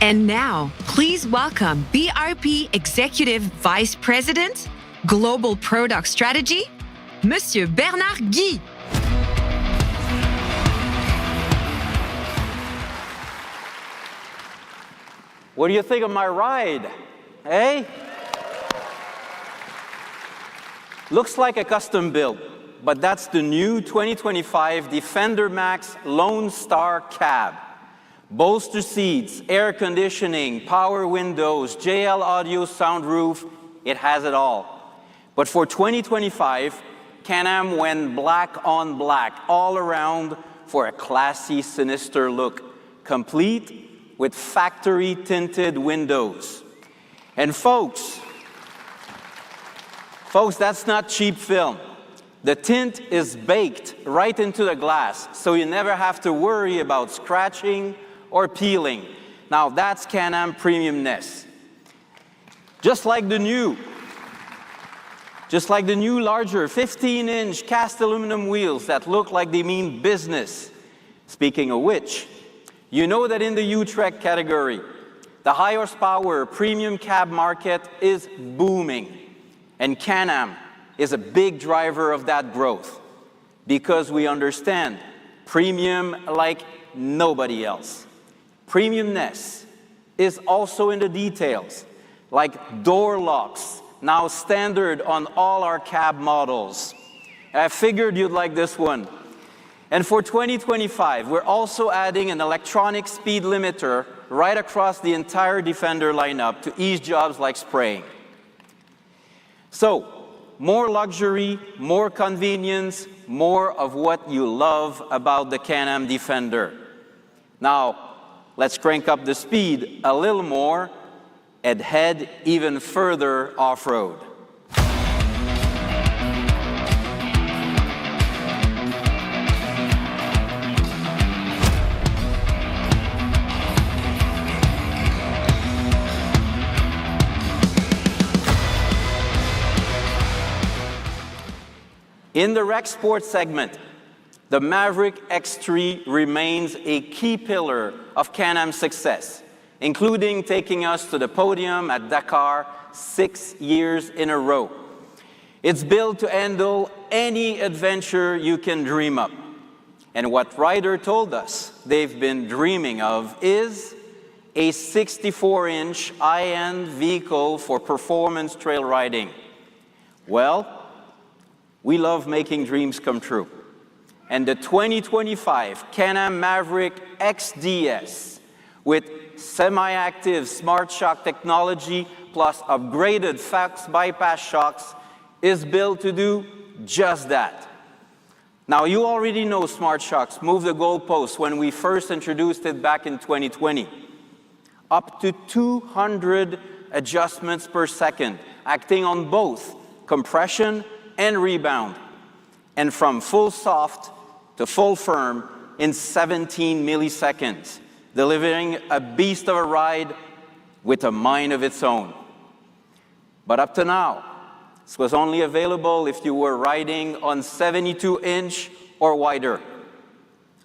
And now, please welcome BRP Executive Vice President, Global Product Strategy, Monsieur Bernard Guy. What do you think of my ride? Hey? Looks like a custom build, but that's the new 2025 Defender Max Lone Star cab. Bolster seats, air conditioning, power windows, JL audio soundroof, it has it all. But for 2025, Can-Am went black on black all around for a classy, sinister look, complete with factory tinted windows. And folks, that's not cheap film. The tint is baked right into the glass, so you never have to worry about scratching or peeling. Now that's Can-Am premiumness. Just like the new larger 15-inch cast aluminum wheels that look like they mean business. Speaking of which, you know that in the U-Trek category, the high horsepower premium cab market is booming, and Can-Am is a big driver of that growth because we understand premium like nobody else. Premiumness is also in the details, like door locks, now standard on all our cab models. I figured you'd like this one. And for 2025, we're also adding an electronic speed limiter right across the entire Defender lineup to ease jobs like spraying. So, more luxury, more convenience, more of what you love about the Can-Am Defender. Now, let's crank up the speed a little more and head even further off-road. In the rec sport segment, the Maverick X3 remains a key pillar of Can-Am's success, including taking us to the podium at Dakar 6 years in a row. It's built to handle any adventure you can dream up. And what Ryder told us they've been dreaming of is a 64-inch high-end vehicle for performance trail riding. Well, we love making dreams come true. And the 2025 Can-Am Maverick XDS with semi-active smart shock technology plus upgraded Fox bypass shocks is built to do just that. Now, you already know smart shocks moved the goalposts when we first introduced it back in 2020. Up to 200 adjustments per second, acting on both compression and rebound, and from full soft to full firm in 17 milliseconds, delivering a beast of a ride with a mind of its own. But up to now, this was only available if you were riding on 72-inch or wider.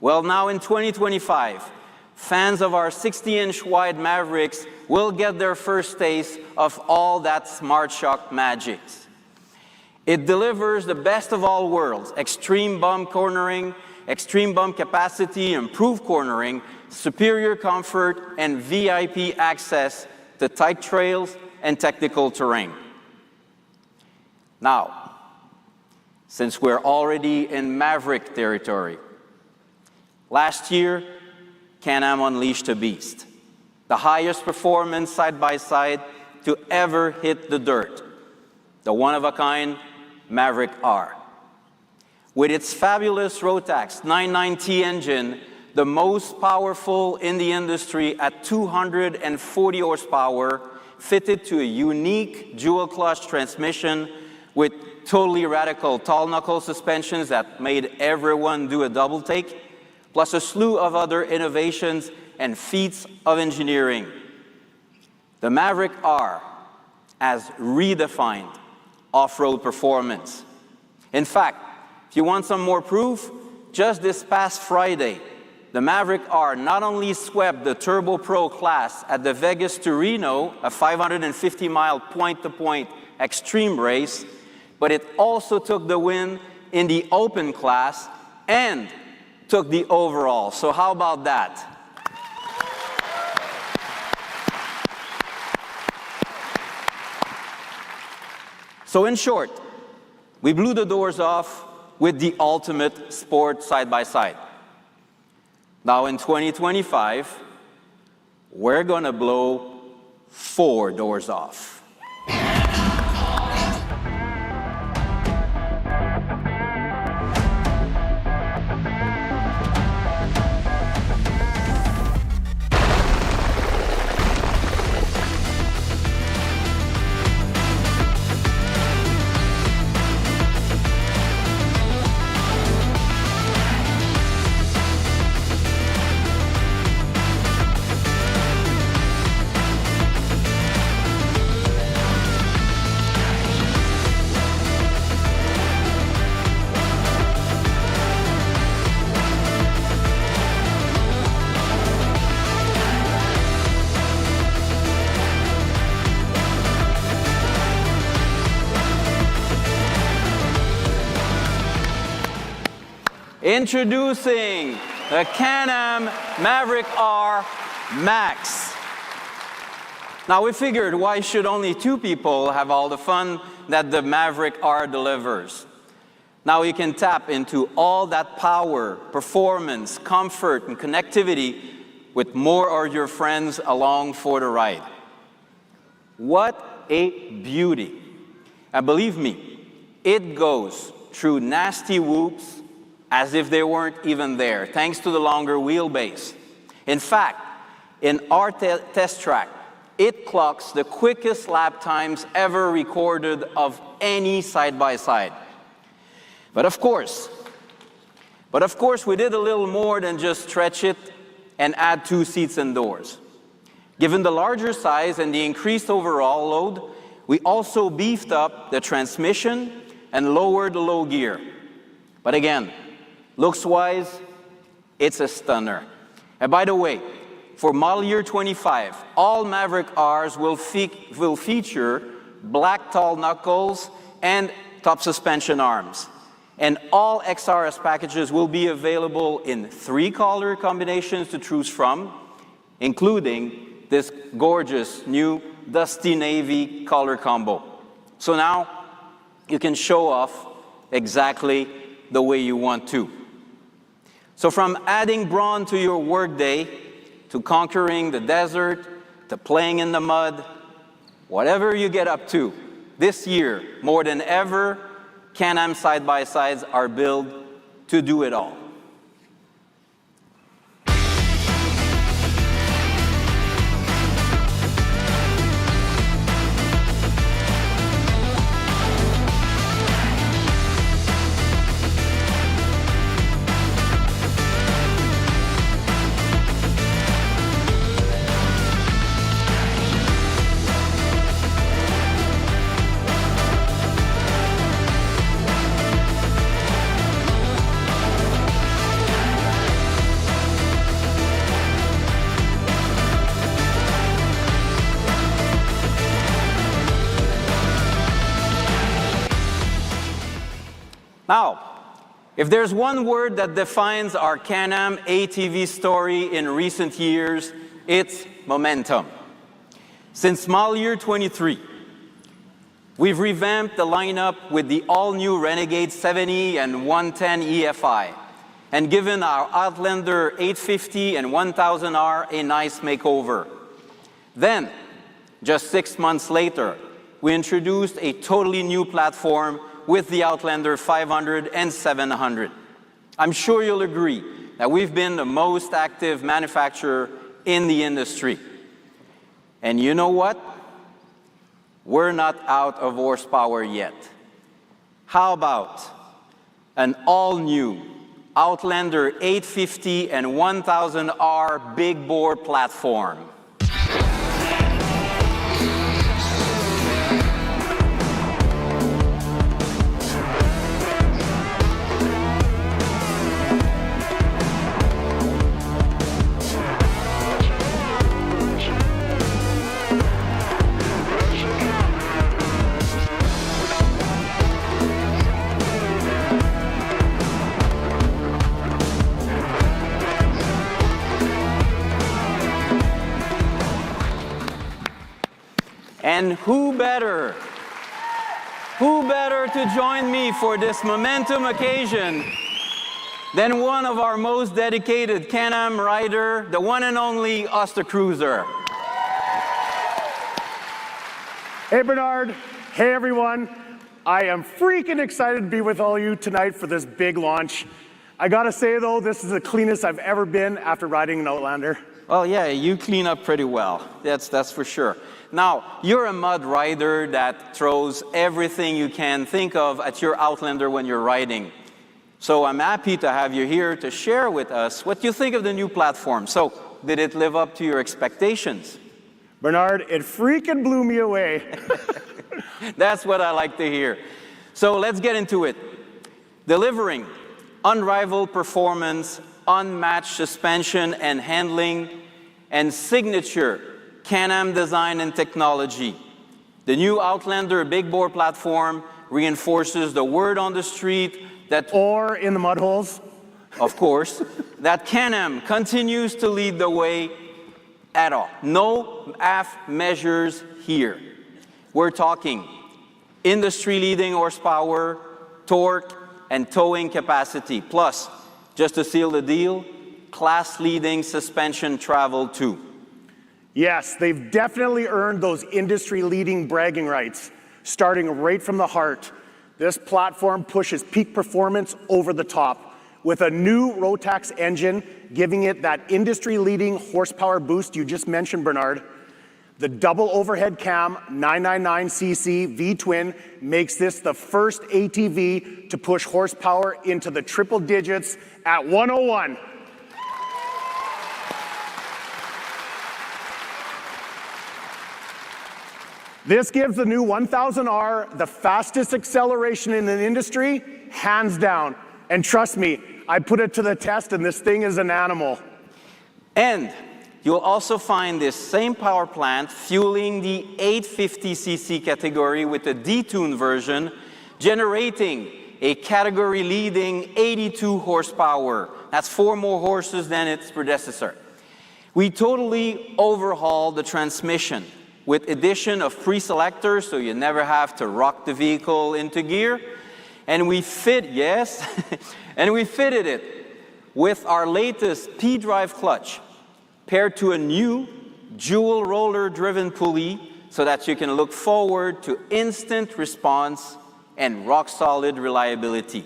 Well, now in 2025, fans of our 60-inch wide Mavericks will get their first taste of all that smart shock magic. It delivers the best of all worlds: extreme bump cornering, extreme bump capacity, improved cornering, superior comfort, and VIP access to tight trails and technical terrain. Now, since we're already in Maverick territory, last year, Can-Am unleashed a beast, the highest performance side-by-side to ever hit the dirt, the one-of-a-kind Maverick R. With its fabulous Rotax 990 engine, the most powerful in the industry at 240 horsepower, fitted to a unique dual-clutch transmission with totally radical tall-knuckle suspensions that made everyone do a double take, plus a slew of other innovations and feats of engineering. The Maverick R has redefined off-road performance. In fact, if you want some more proof, just this past Friday, the Maverick R not only swept the Turbo Pro class at the Vegas to Reno, a 550-mile point-to-point extreme race, but it also took the win in the open class and took the overall. So how about that? So in short, we blew the doors off with the ultimate sport side-by-side. Now in 2025, we're gonna blow 4 doors off. Introducing the Can-Am Maverick R Max. Now we figured, why should only 2 people have all the fun that the Maverick R delivers? Now you can tap into all that power, performance, comfort, and connectivity with more of your friends along for the ride. What a beauty. And believe me, it goes through nasty whoops as if they weren't even there, thanks to the longer wheelbase. In fact, in our test track, it clocks the quickest lap times ever recorded of any side-by-side. But of course, we did a little more than just stretch it and add 2 seats and doors. Given the larger size and the increased overall load, we also beefed up the transmission and lowered the low gear. But again, looks-wise, it's a stunner. And by the way, for model year 25, all Maverick Rs will feature black tall knuckles and top suspension arms. And all XRS packages will be available in 3 color combinations to choose from, including this gorgeous new dusty navy color combo. So now you can show off exactly the way you want to. So from adding brawn to your workday, to conquering the desert, to playing in the mud, whatever you get up to, this year, more than ever, Can-Am side-by-sides are built to do it all. Now, if there's one word that defines our Can-Am ATV story in recent years, it's momentum. Since model year 23, we've revamped the lineup with the all-new Renegade 7E and 110 EFI, and given our Outlander 850 and 1000R a nice makeover. Then, just 6 months later, we introduced a totally new platform with the Outlander 500 and 700. I'm sure you'll agree that we've been the most active manufacturer in the industry. And you know what? We're not out of horsepower yet. How about an all-new Outlander 850 and 1000R big bore platform? And who better to join me for this momentum occasion than one of our most dedicated Can-Am rider, the one and only Oster Cruiser. Hey Bernard, hey everyone. I am freaking excited to be with all you tonight for this big launch. I gotta say though, this is the cleanest I've ever been after riding an Outlander. Well, yeah, you clean up pretty well. That's for sure. Now, you're a mud rider that throws everything you can think of at your Outlander when you're riding. So I'm happy to have you here to share with us what you think of the new platform. So, did it live up to your expectations? Bernard, it freaking blew me away. That's what I like to hear. So let's get into it. Delivering unrivaled performance, unmatched suspension and handling, and signature Can-Am design and technology. The new Outlander big bore platform reinforces the word on the street that, or in the mud holes, of course, that Can-Am continues to lead the way at all. No half measures here. We're talking industry-leading horsepower, torque, and towing capacity. Plus, just to seal the deal, class-leading suspension travel too. Yes, they've definitely earned those industry-leading bragging rights. Starting right from the heart, this platform pushes peak performance over the top with a new Rotax engine, giving it that industry-leading horsepower boost you just mentioned, Bernard. The double overhead cam 999cc V-twin makes this the first ATV to push horsepower into the triple digits at 101. This gives the new 1000R the fastest acceleration in the industry, hands down. And trust me, I put it to the test and this thing is an animal. And you'll also find this same power plant fueling the 850cc category with a detuned version, generating a category-leading 82 horsepower. That's 4 more horses than its predecessor. We totally overhauled the transmission with addition of pre-selectors, so you never have to rock the vehicle into gear. And we fitted it with our latest P-Drive clutch, paired to a new dual roller driven pulley so that you can look forward to instant response and rock solid reliability.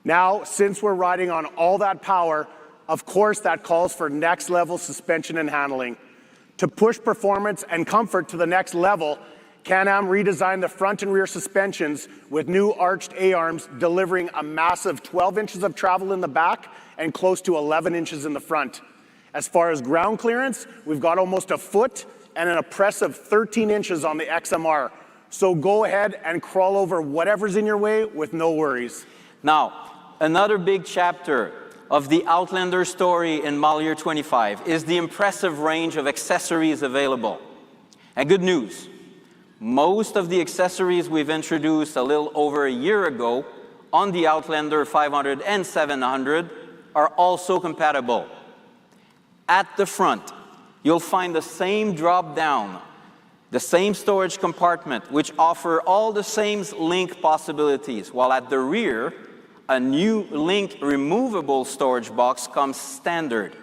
Now, since we're riding on all that power, of course that calls for next level suspension and handling. To push performance and comfort to the next level, Can-Am redesigned the front and rear suspensions with new arched A-arms, delivering a massive 12 inches of travel in the back and close to 11 inches in the front. As far as ground clearance, we've got almost a foot and an impressive 13 inches on the XMR. So go ahead and crawl over whatever's in your way with no worries. Now, another big chapter of the Outlander story in model year 25 is the impressive range of accessories available. And good news, most of the accessories we've introduced a little over a year ago on the Outlander 500 and 700 are also compatible. At the front, you'll find the same drop-down, the same storage compartment, which offer all the same link possibilities, while at the rear, a new link removable storage box comes standard.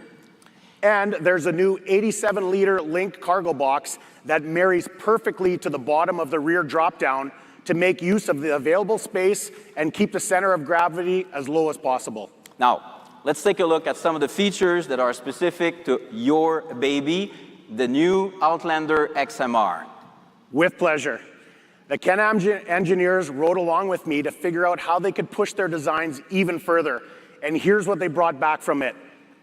And there's a new 87-liter link cargo box that marries perfectly to the bottom of the rear drop-down to make use of the available space and keep the center of gravity as low as possible. Now, let's take a look at some of the features that are specific to your baby, the new Outlander XMR. With pleasure. The Can-Am engineers rode along with me to figure out how they could push their designs even further. And here's what they brought back from it.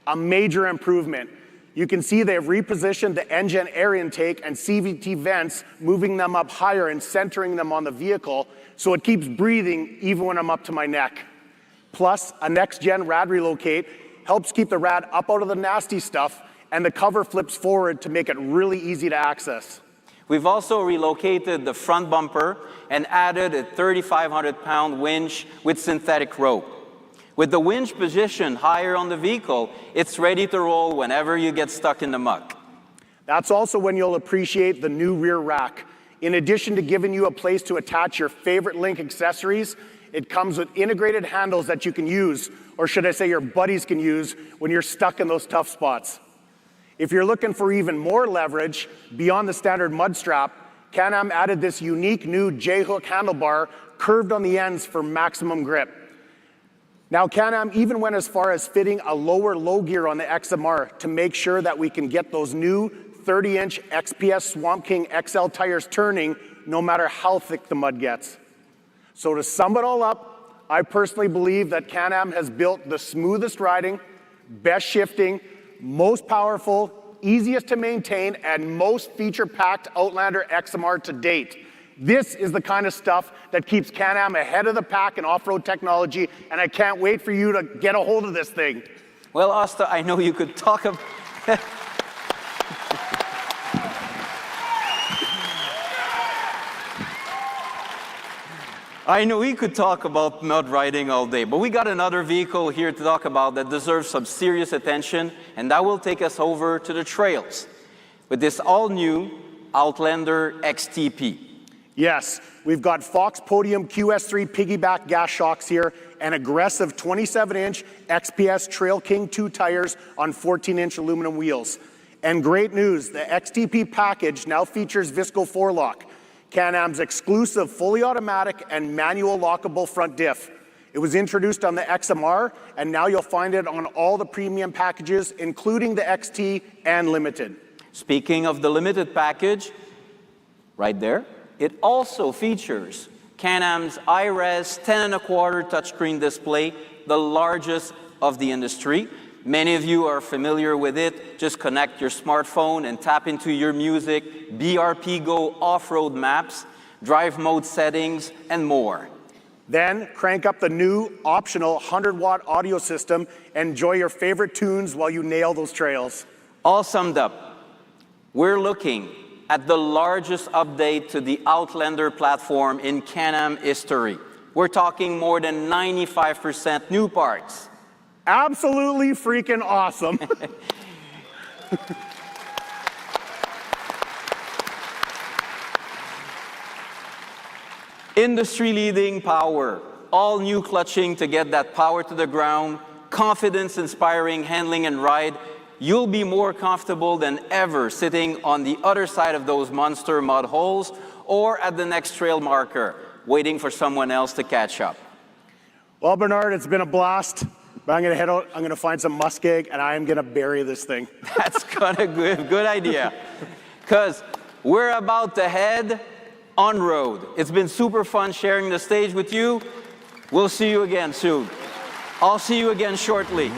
A major improvement. You can see they've repositioned the engine air intake and CVT vents, moving them up higher and centering them on the vehicle so it keeps breathing even when I'm up to my neck. Plus, a next-gen rad relocate helps keep the rad up out of the nasty stuff, and the cover flips forward to make it really easy to access. We've also relocated the front bumper and added a 3,500-pound winch with synthetic rope. With the winch positioned higher on the vehicle, it's ready to roll whenever you get stuck in the muck. That's also when you'll appreciate the new rear rack. In addition to giving you a place to attach your favorite Link accessories, it comes with integrated handles that you can use, or should I say your buddies can use, when you're stuck in those tough spots. If you're looking for even more leverage beyond the standard mud strap, Can-Am added this unique new J-hook handlebar curved on the ends for maximum grip. Now, Can-Am even went as far as fitting a lower low gear on the XMR to make sure that we can get those new 30-inch XPS Swamp King XL tires turning no matter how thick the mud gets. So to sum it all up, I personally believe that Can-Am has built the smoothest riding, best shifting, most powerful, easiest to maintain, and most feature-packed Outlander XMR to date. This is the kind of stuff that keeps Can-Am ahead of the pack in off-road technology, and I can't wait for you to get a hold of this thing. Well, Asta, I know you could talk about... I know we could talk about mud riding all day, but we got another vehicle here to talk about that deserves some serious attention, and that will take us over to the trails with this all-new Outlander XTP. Yes, we've got Fox Podium QS3 piggyback gas shocks here and aggressive 27-inch XPS Trail King 2 tires on 14-inch aluminum wheels. And great news, the XTP package now features Visco 4-lock, Can-Am's exclusive fully automatic and manual lockable front diff. It was introduced on the XMR, and now you'll find it on all the premium packages, including the XT and Limited. Speaking of the Limited package, right there, it also features Can-Am's iRes 10.25 touchscreen display, the largest of the industry. Many of you are familiar with it. Just connect your smartphone and tap into your music, BRP Go off-road maps, drive mode settings, and more. Then crank up the new optional 100-watt audio system and enjoy your favorite tunes while you nail those trails. All summed up, we're looking at the largest update to the Outlander platform in Can-Am history. We're talking more than 95% new parts. Absolutely freaking awesome. Industry-leading power, all new clutching to get that power to the ground, confidence-inspiring handling and ride. You'll be more comfortable than ever sitting on the other side of those monster mud holes or at the next trail marker, waiting for someone else to catch up. Well, Bernard, it's been a blast. But I'm gonna head out, I'm gonna find some muskeg, and I am gonna bury this thing. That's a good idea. Because we're about to head on road. It's been super fun sharing the stage with you. We'll see you again soon. I'll see you again shortly.